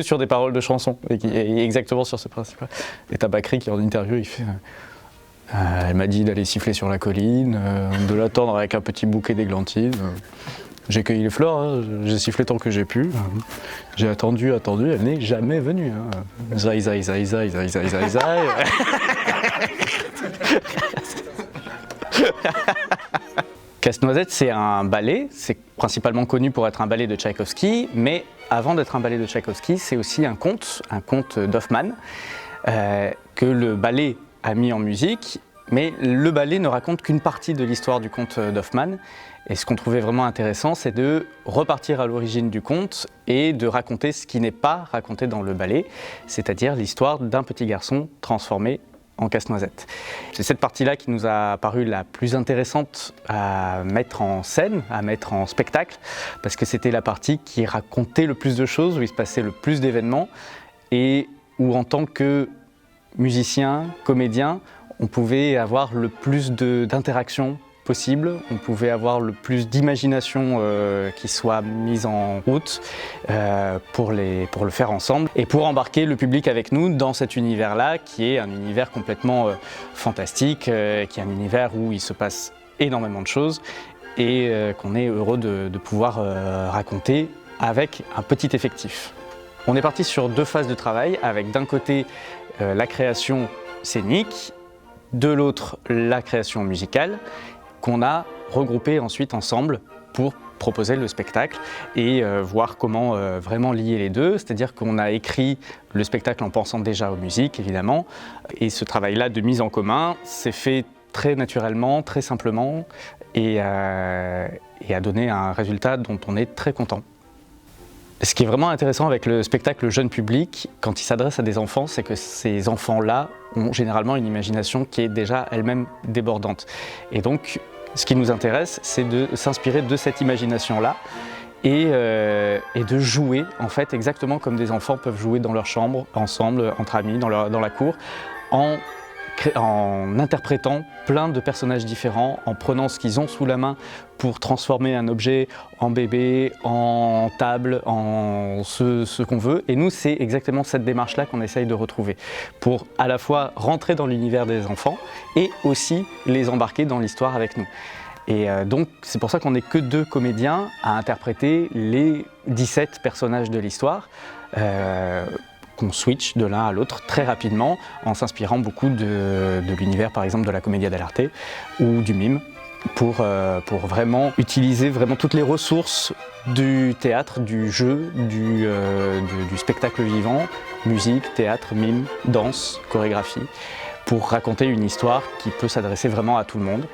que sur des paroles de chansons, et exactement sur ce principe-là. Et t'as Bakri qui en interview, il fait elle m'a dit d'aller siffler sur la colline, de l'attendre avec un petit bouquet d'églantines. J'ai cueilli les fleurs, hein, j'ai sifflé tant que j'ai pu. J'ai attendu, elle n'est jamais venue. Hein. Zai, zai, zai, zai, zai, zai, zai, zai. Casse-Noisette, c'est un ballet, c'est principalement connu pour être un ballet de Tchaïkovski, mais avant d'être un ballet de Tchaïkovski, c'est aussi un conte d'Hoffmann, que le ballet a mis en musique, mais le ballet ne raconte qu'une partie de l'histoire du conte d'Hoffmann. Et ce qu'on trouvait vraiment intéressant, c'est de repartir à l'origine du conte et de raconter ce qui n'est pas raconté dans le ballet, c'est-à-dire l'histoire d'un petit garçon transformé en casse-noisette. C'est cette partie-là qui nous a paru la plus intéressante à mettre en scène, à mettre en spectacle, parce que c'était la partie qui racontait le plus de choses, où il se passait le plus d'événements, et où en tant que musicien, comédien, on pouvait avoir le plus d'interactions possible, on pouvait avoir le plus d'imagination qui soit mise en route pour le faire ensemble et pour embarquer le public avec nous dans cet univers-là qui est un univers complètement fantastique, qui est un univers où il se passe énormément de choses et qu'on est heureux de pouvoir raconter avec un petit effectif. On est parti sur 2 phases de travail avec d'un côté la création scénique, de l'autre la création musicale, qu'on a regroupé ensuite ensemble pour proposer le spectacle et voir comment vraiment lier les deux. C'est-à-dire qu'on a écrit le spectacle en pensant déjà aux musiques, évidemment. Et ce travail-là de mise en commun s'est fait très naturellement, très simplement et a donné un résultat dont on est très content. Ce qui est vraiment intéressant avec le spectacle jeune public, quand il s'adresse à des enfants, c'est que ces enfants-là ont généralement une imagination qui est déjà elle-même débordante. Et donc, ce qui nous intéresse, c'est de s'inspirer de cette imagination-là et de jouer, en fait, exactement comme des enfants peuvent jouer dans leur chambre, ensemble, entre amis, dans la cour, en interprétant plein de personnages différents, en prenant ce qu'ils ont sous la main pour transformer un objet en bébé, en table, en ce qu'on veut. Et nous, c'est exactement cette démarche-là qu'on essaye de retrouver, pour à la fois rentrer dans l'univers des enfants et aussi les embarquer dans l'histoire avec nous. Et donc, c'est pour ça qu'on n'est que 2 comédiens à interpréter les 17 personnages de l'histoire. Qu'on switch de l'un à l'autre très rapidement en s'inspirant beaucoup de l'univers par exemple de la commedia dell'arte ou du mime pour vraiment utiliser vraiment toutes les ressources du théâtre, du jeu, du spectacle vivant, musique, théâtre, mime, danse, chorégraphie, pour raconter une histoire qui peut s'adresser vraiment à tout le monde,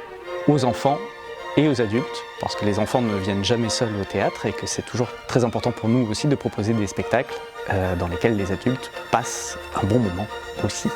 aux enfants et aux adultes, parce que les enfants ne viennent jamais seuls au théâtre et que c'est toujours très important pour nous aussi de proposer des spectacles dans lesquels les adultes passent un bon moment aussi.